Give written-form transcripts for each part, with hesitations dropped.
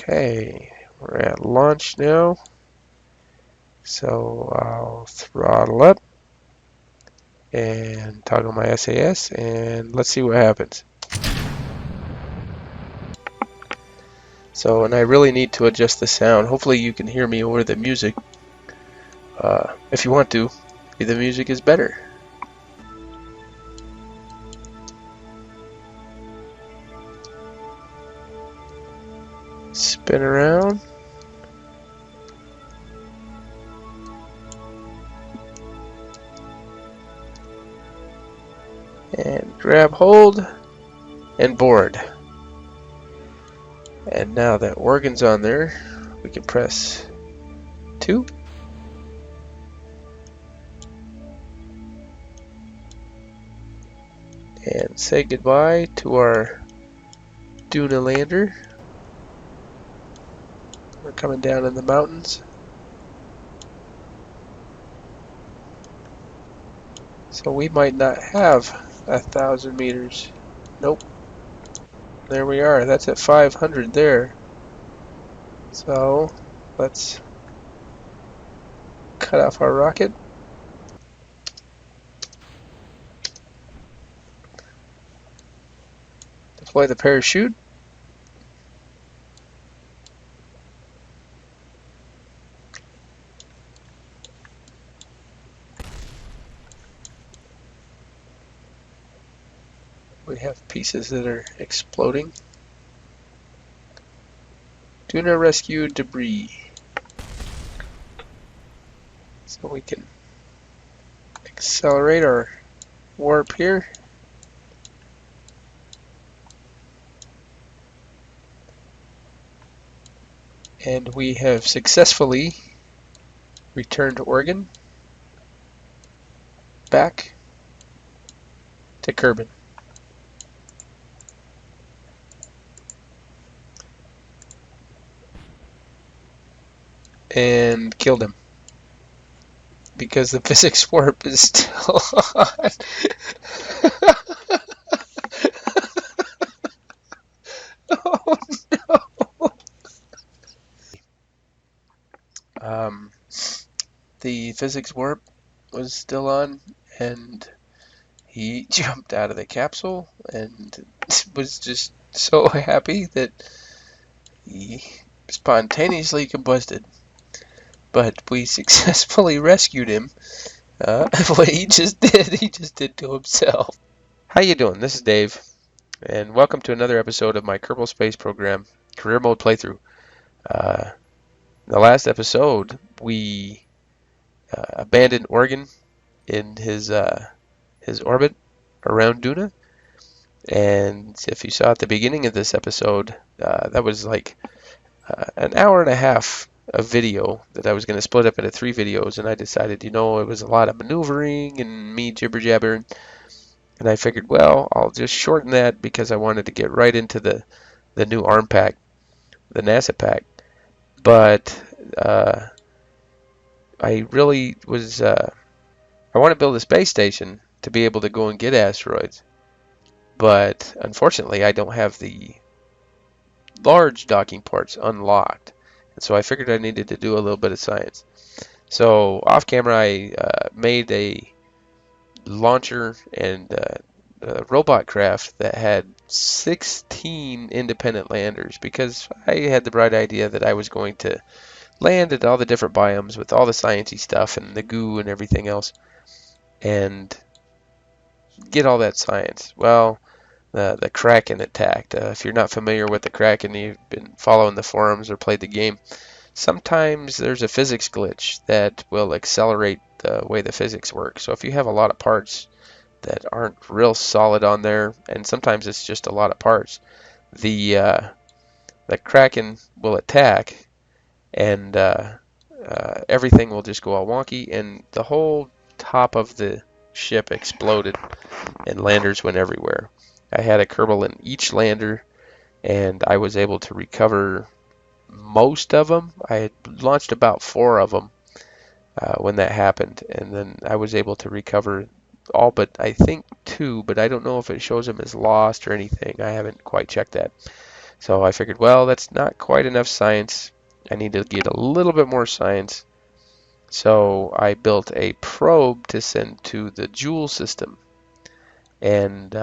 Okay, we're at launch now. So I'll throttle up and toggle my SAS and let's see what happens. So, and I really need to adjust the sound. Hopefully you can hear me over the music. If you want to, the music is better. Spin around. And grab hold and board. And now that organ's on there, we can press 2. And say goodbye to our Duna lander. We're coming down in the mountains. So we might not have 1,000 meters. Nope. There we are. That's at 500 there. So let's cut off our rocket. Deploy the parachute. We have pieces that are exploding. Tuna rescue debris. So we can accelerate our warp here. And we have successfully returned Oregon back to Kerbal. And killed him because the physics warp is still on. Oh no! The physics warp was still on, and he jumped out of the capsule and was just so happy that he spontaneously combusted. But we successfully rescued him. What he just did to himself. How you doing? This is Dave, and welcome to another episode of my Kerbal Space Program career mode playthrough. In the last episode, we abandoned Oregon in his orbit around Duna, and if you saw at the beginning of this episode, that was like an hour and a half of video that I was going to split up into 3 videos, and I decided, it was a lot of maneuvering and me jibber jabbering, and I figured, well, I'll just shorten that because I wanted to get right into the new ARM pack, the NASA pack. But I really was I want to build a space station to be able to go and get asteroids, but unfortunately I don't have the large docking ports unlocked. So I figured I needed to do a little bit of science. So off camera, I made a launcher and a robot craft that had 16 independent landers because I had the bright idea that I was going to land at all the different biomes with all the sciencey stuff and the goo and everything else and get all that science. Well, the Kraken attacked. If you're not familiar with the Kraken, you've been following the forums or played the game, sometimes there's a physics glitch that will accelerate the way the physics work. So if you have a lot of parts that aren't real solid on there, and sometimes it's just a lot of parts, the Kraken will attack, and everything will just go all wonky, and the whole top of the ship exploded, and landers went everywhere. I had a Kerbal in each lander, and I was able to recover most of them. I had launched about 4 of them when that happened, and then I was able to recover all but I think 2, but I don't know if it shows them as lost or anything. I haven't quite checked that. So I figured, well, that's not quite enough science. I need to get a little bit more science. So I built a probe to send to the Joule system. And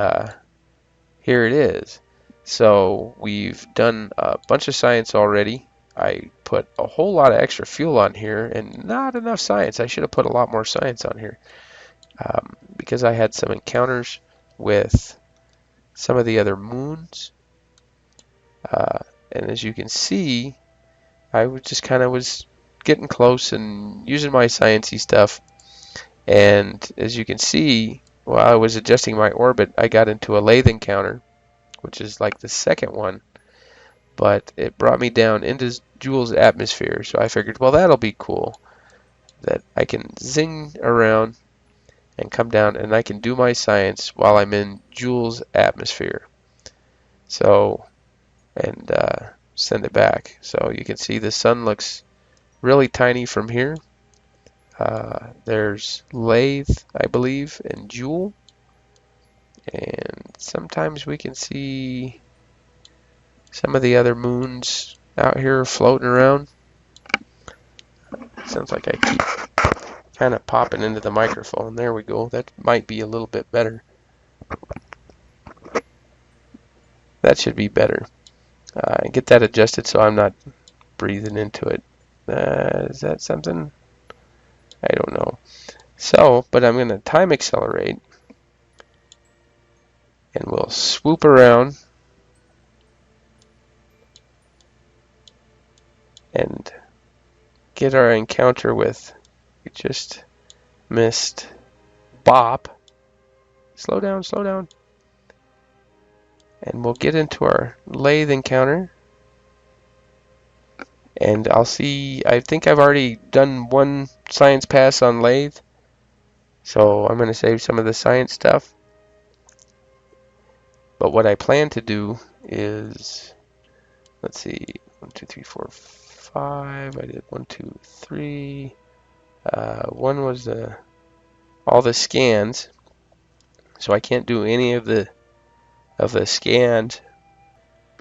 here it is. So we've done a bunch of science already. I put a whole lot of extra fuel on here and not enough science. I should have put a lot more science on here because I had some encounters with some of the other moons. And as you can see, I was just kind of was getting close and using my sciencey stuff. And as you can see, while I was adjusting my orbit, I got into a lathe encounter, which is like the second one. But it brought me down into Joule's atmosphere. So I figured, well, that'll be cool. That I can zing around and come down and I can do my science while I'm in Joule's atmosphere. So, and send it back. So you can see the sun looks really tiny from here. There's lathe, I believe, and Joule. And sometimes we can see some of the other moons out here floating around. Sounds like I keep kind of popping into the microphone. There we go. That might be a little bit better. That should be better. Get that adjusted so I'm not breathing into it. Is that something? I don't know. So, but I'm going to time accelerate. And we'll swoop around. And get our encounter with, we just missed Bop. Slow down, slow down. And we'll get into our lathe encounter. And I'll see, I think I've already done one science pass on lathe. So I'm going to save some of the science stuff. But what I plan to do is, let's see, 1, 2, 3, 4, 5. I did 1, 2, 3. One was all the scans. So I can't do any of the scans.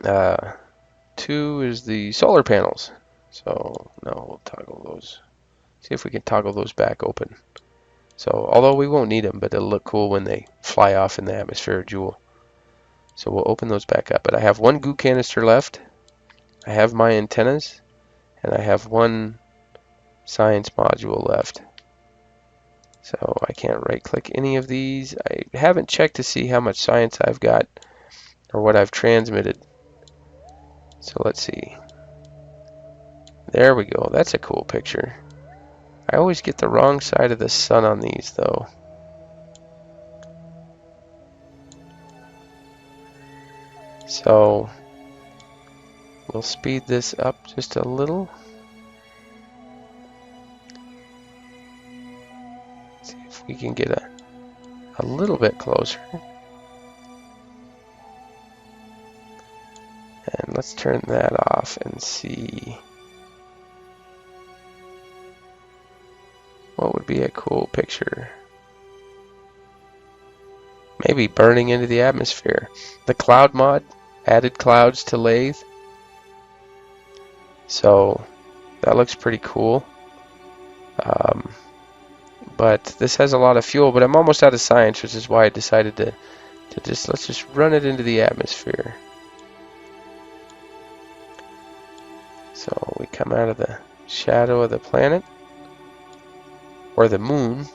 2 is the solar panels. So no, we'll toggle those. See if we can toggle those back open. So although we won't need them, but it'll look cool when they fly off in the atmosphere of Joule. So we'll open those back up. But I have one goo canister left. I have my antennas, and I have one science module left. So I can't right-click any of these. I haven't checked to see how much science I've got or what I've transmitted. So let's see. There we go. That's a cool picture. I always get the wrong side of the sun on these, though. So we'll speed this up just a little. See if we can get a little bit closer. And let's turn that off and see what would be a cool picture. Maybe burning into the atmosphere. The cloud mod added clouds to lathe. So that looks pretty cool. But this has a lot of fuel, but I'm almost out of science, which is why I decided to let's just run it into the atmosphere. So we come out of the shadow of the planet, or the moon.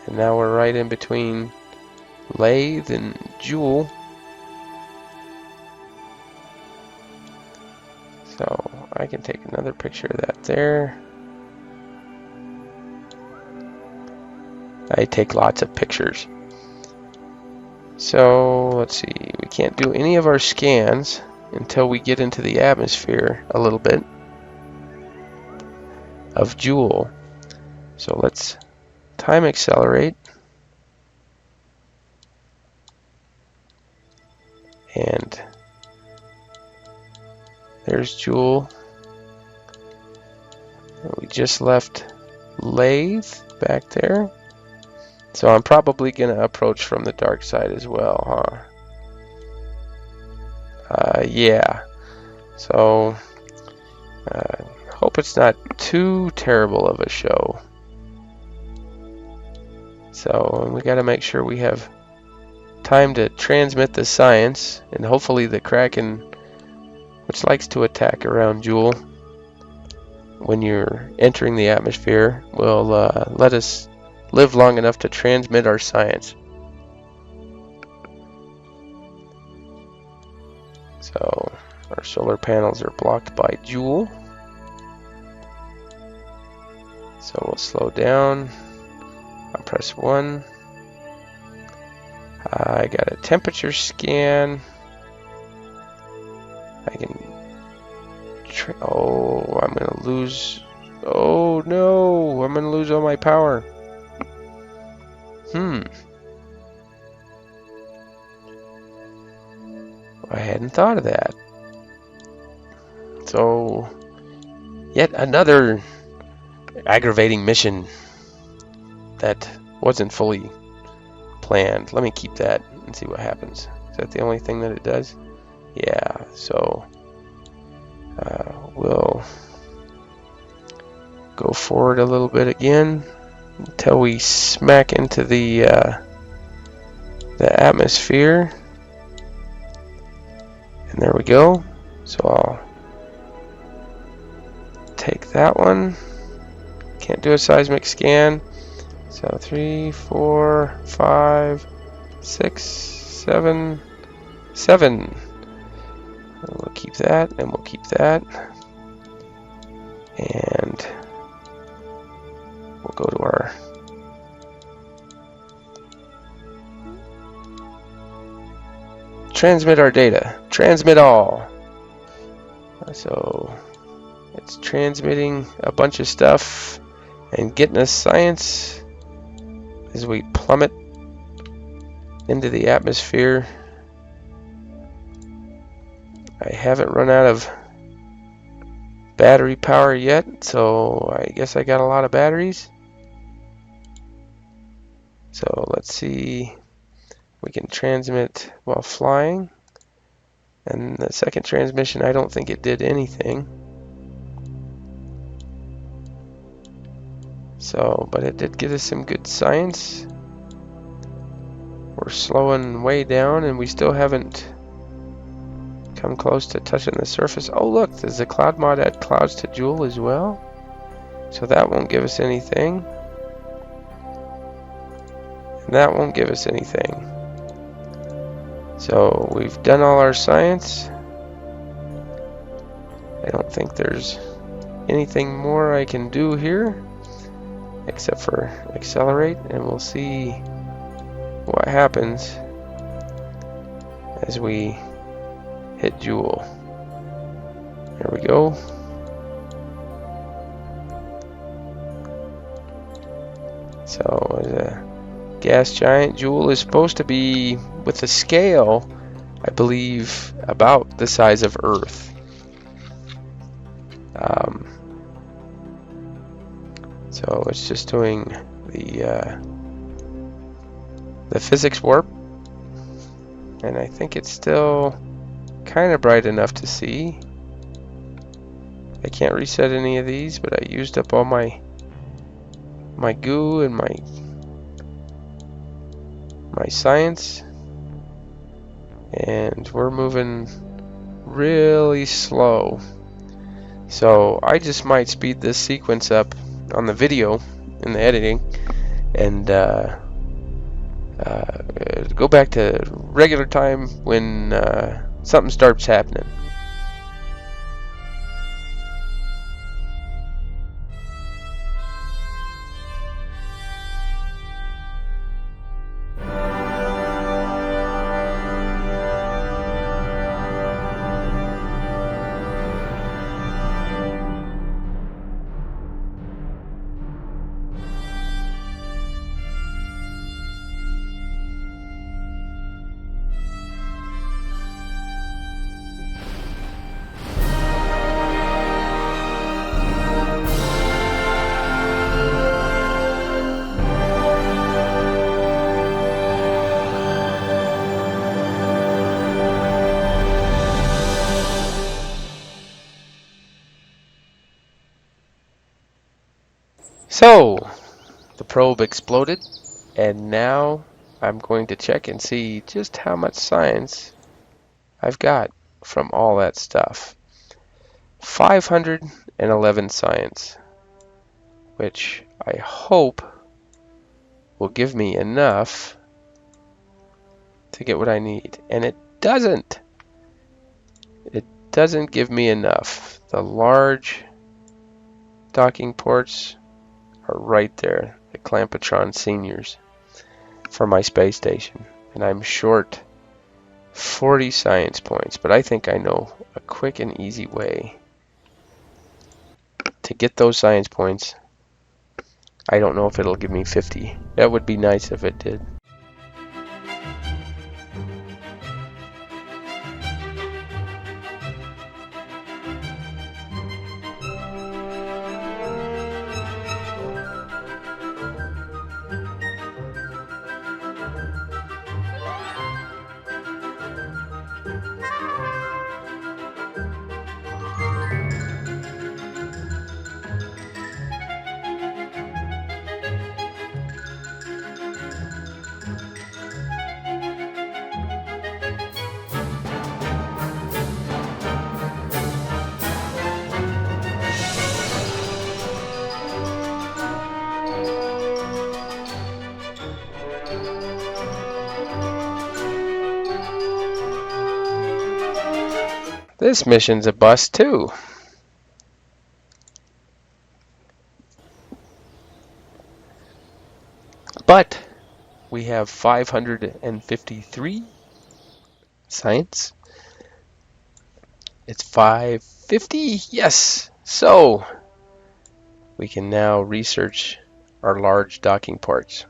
And now we're right in between lathe and Joule. So I can take another picture of that there. I take lots of pictures. So let's see, we can't do any of our scans until we get into the atmosphere a little bit of Joule. So let's time accelerate. And there's Joule. We just left lathe back there. So So I'm probably going to approach from the dark side as well, huh? Yeah. So, hope it's not too terrible of a show. So we got to make sure we have time to transmit the science, and hopefully the Kraken, which likes to attack around Joule when you're entering the atmosphere, will let us live long enough to transmit our science. So our solar panels are blocked by Joule. So we'll slow down. I'll press 1. I got a temperature scan. I can... oh, I'm going to lose... oh no! I'm going to lose all my power. I hadn't thought of that. So, yet another aggravating mission that wasn't fully planned. Let me keep that and see what happens. Is that the only thing that it does? Yeah, so we'll go forward a little bit again until we smack into the atmosphere. And there we go. So I'll take that one. Can't do a seismic scan. So 3, 4, 5, 6, 7, 7. We'll keep that, and we'll keep that. And we'll go to our transmit our data. Transmit all. So it's transmitting a bunch of stuff and getting us science as we plummet into the atmosphere. I haven't run out of battery power yet, so I guess I got a lot of batteries. So let's see, we can transmit while flying. And the second transmission, I don't think it did anything. So, but it did get us some good science. We're slowing way down, and we still haven't come close to touching the surface. Oh look, does the cloud mod add clouds to Joule as well? So that won't give us anything. And that won't give us anything. So we've done all our science. I don't think there's anything more I can do here except for accelerate, and we'll see what happens as we hit Joule. There we go. So as a gas giant, Joule is supposed to be, with a scale, I believe, about the size of Earth. So it's just doing the physics warp, and I think it's still kind of bright enough to see. I can't reset any of these, but I used up all my goo and my science, and we're moving really slow. So I just might speed this sequence up on the video in the editing and go back to regular time when something starts happening. So, the probe exploded, and now I'm going to check and see just how much science I've got from all that stuff. 511 science, which I hope will give me enough to get what I need. And it doesn't. It doesn't give me enough. The large docking ports are right there, the Clampetron Seniors, for my space station. And I'm short 40 science points, but I think I know a quick and easy way to get those science points. I don't know if it'll give me 50. That would be nice if it did. This mission's a bust too. But we have 553 science. It's 550, yes. So we can now research our large docking ports.